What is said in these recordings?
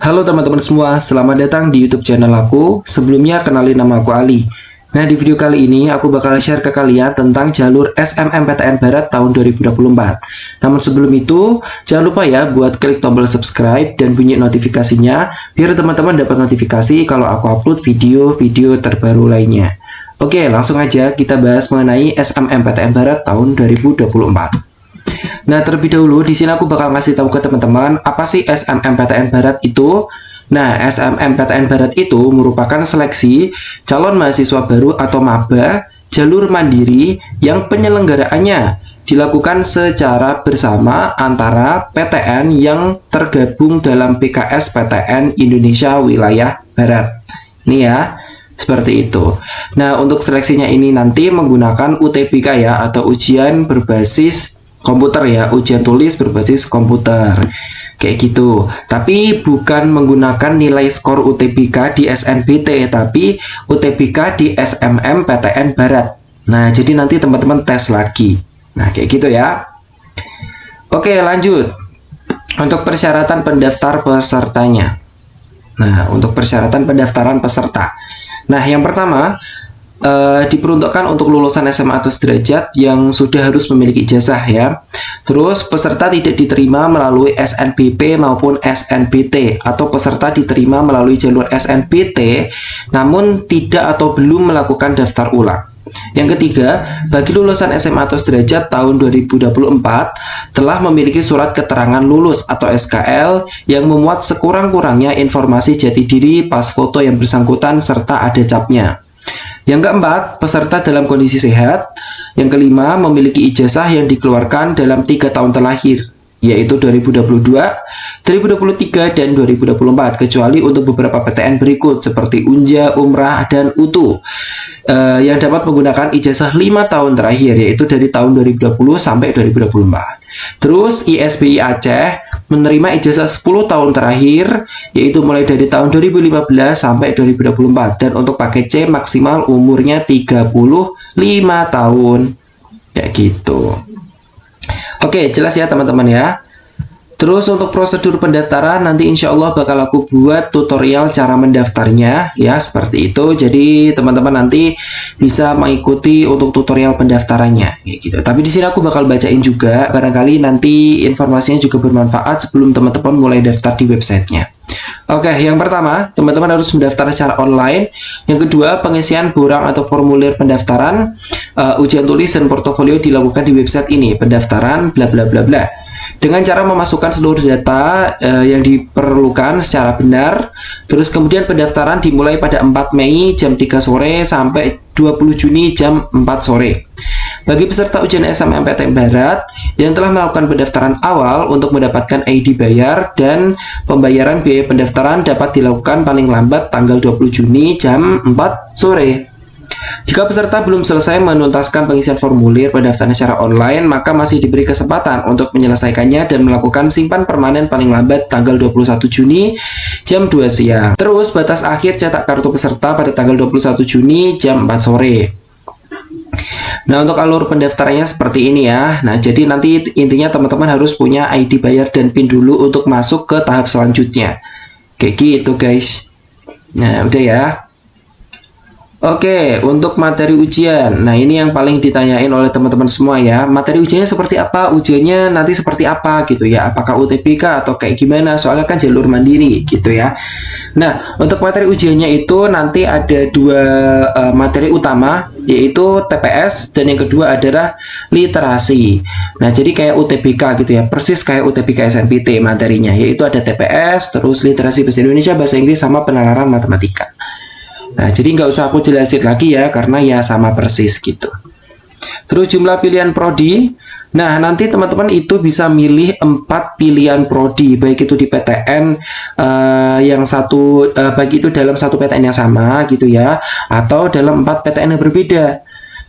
Halo teman-teman semua, selamat datang di YouTube channel aku. Sebelumnya kenalin nama aku Ali. Nah, di video kali ini aku bakal share ke kalian tentang jalur SNMPTN Barat tahun 2024. Namun sebelum itu, jangan lupa ya buat klik tombol subscribe dan bunyi notifikasinya biar teman-teman dapat notifikasi kalau aku upload video-video terbaru lainnya. Oke, langsung aja kita bahas mengenai SNMPTN Barat tahun 2024. Nah, terlebih dahulu di sini aku bakal ngasih tahu ke teman-teman apa sih SNMPTN Barat itu. Nah, SNMPTN Barat itu merupakan seleksi calon mahasiswa baru atau maba jalur mandiri yang penyelenggaraannya dilakukan secara bersama antara PTN yang tergabung dalam PKS PTN Indonesia Wilayah Barat. Ini ya, seperti itu. Nah, untuk seleksinya ini nanti menggunakan UTBK ya, atau ujian berbasis komputer ya, ujian tulis berbasis komputer kayak gitu. Tapi bukan menggunakan nilai skor UTBK di SNBT, tapi UTBK di SNMPTN Barat. Nah, jadi nanti teman-teman tes lagi. Nah, kayak gitu ya. Oke, lanjut. Untuk persyaratan pendaftar pesertanya. Nah, untuk persyaratan pendaftaran peserta. Nah, yang pertama diperuntukkan untuk lulusan SMA atau sederajat yang sudah harus memiliki ijazah ya. Terus peserta tidak diterima melalui SNBP maupun SNBT, atau peserta diterima melalui jalur SNBT namun tidak atau belum melakukan daftar ulang. Yang ketiga, bagi lulusan SMA atau sederajat tahun 2024 telah memiliki surat keterangan lulus atau SKL yang memuat sekurang-kurangnya informasi jati diri, pas foto yang bersangkutan serta ada capnya. Yang keempat, peserta dalam kondisi sehat. Yang kelima, memiliki ijazah yang dikeluarkan dalam 3 tahun terlahir, yaitu 2022, 2023, dan 2024, kecuali untuk beberapa PTN berikut seperti Unja, Umrah, dan UTU, yang dapat menggunakan ijazah 5 tahun terakhir, yaitu dari tahun 2020 sampai 2024. Terus ISBI Aceh menerima ijazah 10 tahun terakhir, yaitu mulai dari tahun 2015 sampai 2024, dan untuk paket C maksimal umurnya 35 tahun kayak gitu. Oke, jelas ya teman-teman ya. Terus untuk prosedur pendaftaran nanti insya Allah bakal aku buat tutorial cara mendaftarnya ya, seperti itu. Jadi teman-teman nanti bisa mengikuti untuk tutorial pendaftarannya kayak gitu. Tapi di sini aku bakal bacain juga, barangkali nanti informasinya juga bermanfaat sebelum teman-teman mulai daftar di websitenya. Oke, yang pertama teman-teman harus mendaftar secara online. Yang kedua, pengisian borang atau formulir pendaftaran, ujian tulis dan portofolio dilakukan di website ini, pendaftaran bla bla bla bla, dengan cara memasukkan seluruh data yang diperlukan secara benar. Terus kemudian pendaftaran dimulai pada 4 Mei jam 3 sore sampai 20 Juni jam 4 sore. Bagi peserta ujian SNMPTN Barat yang telah melakukan pendaftaran awal untuk mendapatkan ID bayar, dan pembayaran biaya pendaftaran dapat dilakukan paling lambat tanggal 20 Juni jam 4 sore. Jika peserta belum selesai menuntaskan pengisian formulir pendaftaran secara online, maka masih diberi kesempatan untuk menyelesaikannya dan melakukan simpan permanen paling lambat tanggal 21 Juni jam 2 siang. Terus batas akhir cetak kartu peserta pada tanggal 21 Juni jam 4 sore. Nah, untuk alur pendaftarannya seperti ini ya. Nah, jadi nanti intinya teman-teman harus punya ID bayar dan PIN dulu untuk masuk ke tahap selanjutnya. Kayak gitu guys. Nah, udah ya. Oke, untuk materi ujian. Nah, ini yang paling ditanyain oleh teman-teman semua ya. Materi ujiannya seperti apa? Ujiannya nanti seperti apa gitu ya? Apakah UTBK atau kayak gimana? Soalnya kan jalur mandiri gitu ya. Nah, untuk materi ujiannya itu nanti ada 2 materi utama, yaitu TPS, dan yang kedua adalah literasi. Nah, jadi kayak UTBK gitu ya. Persis kayak UTBK SNBT materinya, yaitu ada TPS, terus literasi bahasa Indonesia, bahasa Inggris, sama penalaran matematika. Nah, jadi nggak usah aku jelasin lagi ya, karena ya sama persis gitu. Terus jumlah pilihan prodi. Nah, nanti teman-teman itu bisa milih 4 pilihan prodi, baik itu di PTN yang satu, baik itu dalam satu PTN yang sama gitu ya, atau dalam 4 PTN yang berbeda.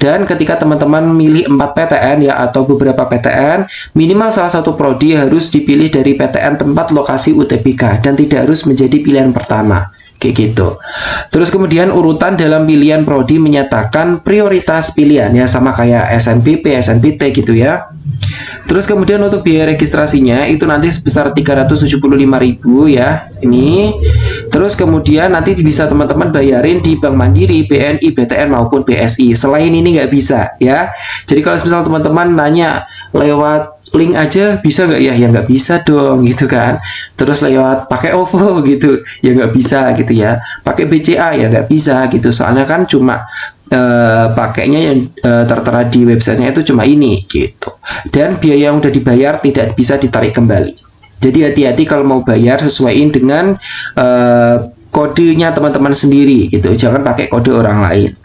Dan ketika teman-teman milih 4 PTN ya, atau beberapa PTN, minimal salah satu prodi harus dipilih dari PTN tempat lokasi UTBK dan tidak harus menjadi pilihan pertama. kayak gitu. Terus kemudian urutan dalam pilihan prodi menyatakan prioritas pilihan, ya sama kayak SNPP, SNPT gitu ya. Terus kemudian untuk biaya registrasinya itu nanti sebesar 375.000 ya. Ini. Terus kemudian nanti bisa teman-teman bayarin di Bank Mandiri, BNI, BTN maupun BSI. Selain ini nggak bisa ya. Jadi kalau misal teman-teman nanya lewat link aja bisa nggak ya? Ya nggak bisa dong gitu kan. Terus lewat pakai OVO gitu ya nggak bisa gitu ya. Pakai BCA ya nggak bisa gitu. Soalnya kan cuma pakainya yang tertera di websitenya itu cuma ini gitu, dan biaya yang udah dibayar tidak bisa ditarik kembali. Jadi hati-hati kalau mau bayar, sesuaiin dengan kodenya teman-teman sendiri gitu, jangan pakai kode orang lain.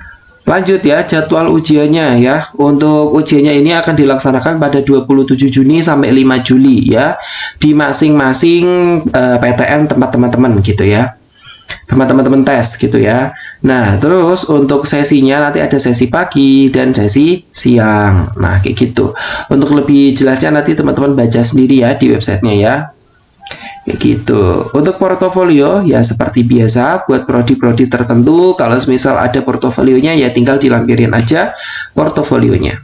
Lanjut ya, jadwal ujiannya ya. Untuk ujiannya ini akan dilaksanakan pada 27 Juni sampai 5 Juli ya, di masing-masing PTN tempat teman-teman gitu ya, teman-teman tes gitu ya. Nah, terus untuk sesinya nanti ada sesi pagi dan sesi siang. Nah, kayak gitu. Untuk lebih jelasnya nanti teman-teman baca sendiri ya di websitenya ya. Kayak gitu. Untuk portofolio ya seperti biasa buat prodi-prodi tertentu, kalau misal ada portofolionya ya tinggal dilampirin aja portofolionya.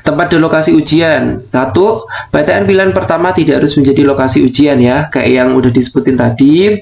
Tempat dan lokasi ujian. 1. PTN pilihan pertama tidak harus menjadi lokasi ujian ya, kayak yang udah disebutin tadi.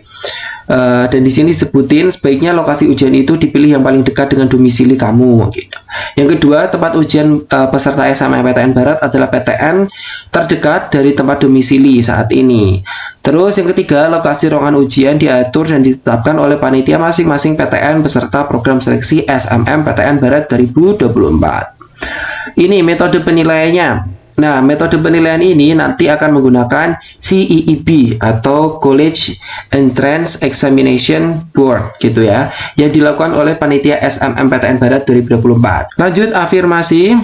Dan di sini sebutin sebaiknya lokasi ujian itu dipilih yang paling dekat dengan domisili kamu gitu. Yang kedua, tempat ujian peserta SNMPTN Barat adalah PTN terdekat dari tempat domisili saat ini. Terus yang ketiga, lokasi ruangan ujian diatur dan ditetapkan oleh panitia masing-masing PTN peserta program seleksi SNMPTN Barat 2024. Ini metode penilaiannya. Nah, metode penilaian ini nanti akan menggunakan CEEB atau College Entrance Examination Board gitu ya, yang dilakukan oleh panitia SNMPTN Barat 2024. Lanjut, afirmasi.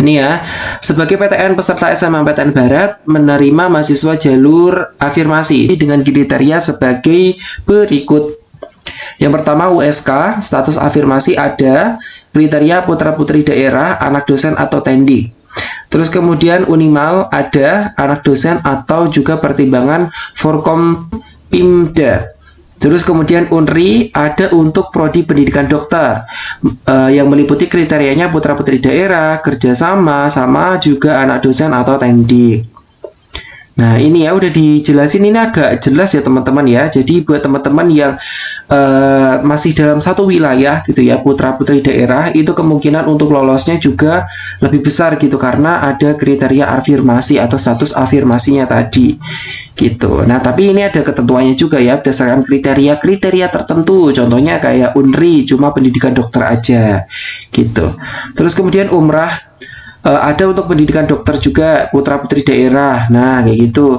Ini ya, sebagai PTN peserta SNMPTN Barat menerima mahasiswa jalur afirmasi dengan kriteria sebagai berikut. Yang pertama, USK, status afirmasi ada, kriteria putra-putri daerah, anak dosen atau tendik. Terus kemudian Unimal ada, anak dosen atau juga pertimbangan Forkompimda. Terus kemudian Unri ada untuk prodi pendidikan dokter yang meliputi kriterianya putra-putri daerah, kerjasama, sama juga anak dosen atau tendik. Nah, ini ya udah dijelasin, ini agak jelas ya teman-teman ya. Jadi buat teman-teman yang masih dalam satu wilayah gitu ya, putra-putri daerah, itu kemungkinan untuk lolosnya juga lebih besar gitu, karena ada kriteria afirmasi atau status afirmasinya tadi gitu. Nah, tapi ini ada ketentuannya juga ya, berdasarkan kriteria tertentu. Contohnya kayak Unri cuma pendidikan dokter aja gitu. Terus kemudian umrah ada untuk pendidikan dokter juga, putra-putri daerah. Nah, kayak gitu.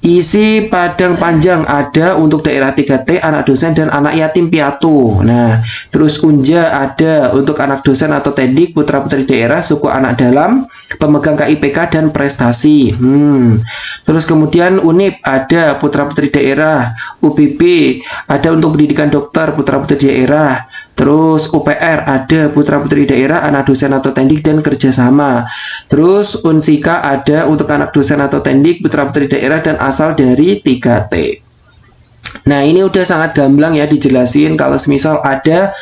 Isi Padang Panjang ada untuk daerah 3T, anak dosen dan anak yatim piatu. Nah, terus Unja ada untuk anak dosen atau tendik, putra-putri daerah, suku anak dalam, pemegang KIPK dan prestasi. Terus kemudian Unip ada putra-putri daerah, UBB ada untuk pendidikan dokter, putra-putri daerah. Terus UPR ada putra-putri daerah, anak dosen atau tendik dan kerjasama. Terus Unsika ada untuk anak dosen atau tendik, putra-putri daerah dan asal dari 3T. Nah, ini udah sangat gamblang ya dijelasin kalau semisal ada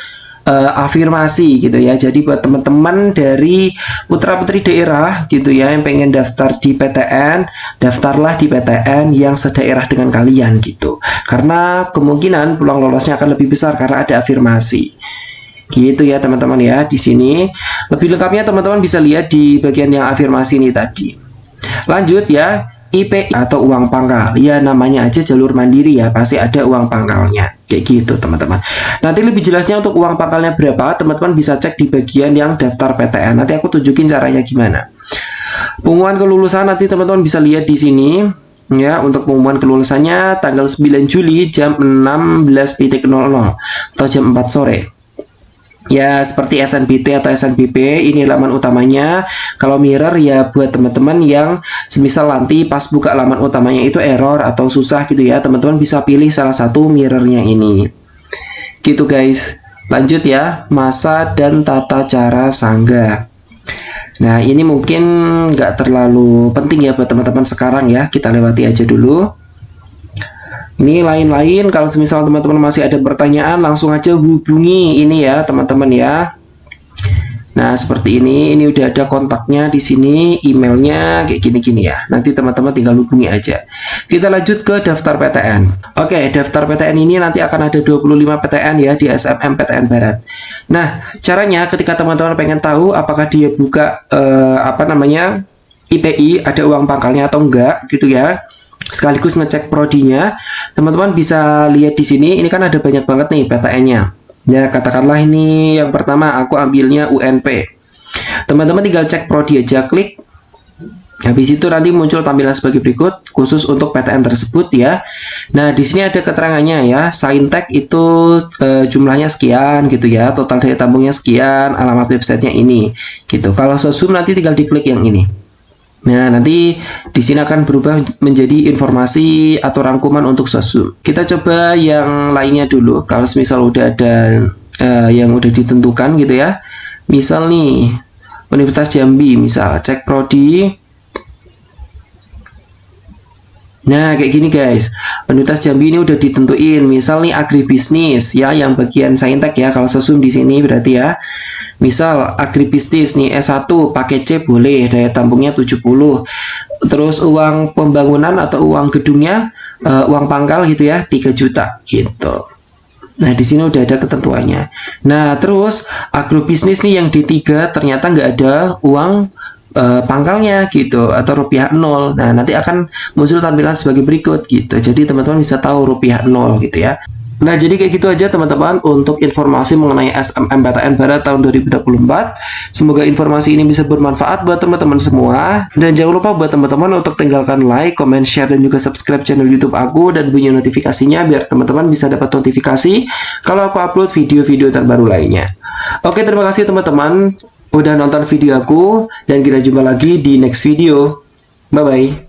afirmasi gitu ya. Jadi buat teman-teman dari putra-putri daerah gitu ya yang pengen daftar di PTN, daftarlah di PTN yang sedaerah dengan kalian gitu. Karena kemungkinan peluang lolosnya akan lebih besar karena ada afirmasi. Gitu ya teman-teman ya. Di sini lebih lengkapnya teman-teman bisa lihat di bagian yang afirmasi ini tadi. Lanjut ya, IPI atau uang pangkal. Ya namanya aja jalur mandiri ya, pasti ada uang pangkalnya. Kayak gitu teman-teman. Nanti lebih jelasnya untuk uang pangkalnya berapa, teman-teman bisa cek di bagian yang daftar PTN. Nanti aku tunjukin caranya gimana. Pengumuman kelulusan nanti teman-teman bisa lihat di sini. Ya, untuk pengumuman kelulusannya tanggal 9 Juli jam 16.00 atau jam 4 sore. Ya, seperti SNBT atau SNBP, ini laman utamanya. Kalau mirror ya buat teman-teman yang semisal nanti pas buka laman utamanya itu error atau susah gitu ya, teman-teman bisa pilih salah satu mirrornya ini. Gitu guys. Lanjut ya, masa dan tata cara sanggah. Nah, ini mungkin nggak terlalu penting ya buat teman-teman sekarang ya, kita lewati aja dulu. Ini lain-lain, kalau misal teman-teman masih ada pertanyaan langsung aja hubungi ini ya teman-teman ya. Nah seperti ini udah ada kontaknya di sini, emailnya kayak gini-gini ya. Nanti teman-teman tinggal hubungi aja. Kita lanjut ke daftar PTN. Oke, daftar PTN ini nanti akan ada 25 PTN ya di SMMPTN Barat. Nah caranya ketika teman-teman pengen tahu apakah dia buka IPI ada uang pangkalnya atau enggak gitu ya, sekaligus ngecek prodinya, teman-teman bisa lihat di sini. Ini kan ada banyak banget nih PTN-nya. Ya, katakanlah ini yang pertama aku ambilnya UNP. Teman-teman tinggal cek prodi aja, klik. Habis itu nanti muncul tampilan sebagai berikut khusus untuk PTN tersebut ya. Nah, di sini ada keterangannya ya. Saintek itu jumlahnya sekian gitu ya. Total daya tampungnya sekian, alamat websitenya ini gitu. Kalau Sosum nanti tinggal diklik yang ini. Nah, nanti di sini akan berubah menjadi informasi atau rangkuman untuk Sosum. Kita coba yang lainnya dulu. Kalau misal udah ada yang udah ditentukan gitu ya. Misal nih, Universitas Jambi, misal cek prodi. Nah, kayak gini guys. Universitas Jambi ini udah ditentuin. Misal nih agribisnis ya, yang bagian saintek ya. Kalau Sosum di sini berarti ya. Misal agribisnis nih S1 pakai C boleh, daya tampungnya 70. Terus uang pembangunan atau uang gedungnya uang pangkal gitu ya 3 juta gitu. Nah, di sini udah ada ketentuannya. Nah, terus agrobisnis nih yang D3 ternyata nggak ada uang pangkalnya gitu atau rupiah 0. Nah, nanti akan muncul tampilan sebagai berikut gitu. Jadi teman-teman bisa tahu rupiah 0 gitu ya. Nah, jadi kayak gitu aja teman-teman untuk informasi mengenai SMMPTN Barat tahun 2024. Semoga informasi ini bisa bermanfaat buat teman-teman semua. Dan jangan lupa buat teman-teman untuk tinggalkan like, comment, share, dan juga subscribe channel YouTube aku dan bunyi notifikasinya biar teman-teman bisa dapat notifikasi kalau aku upload video-video terbaru lainnya. Oke, terima kasih teman-teman udah nonton video aku dan kita jumpa lagi di next video. Bye-bye.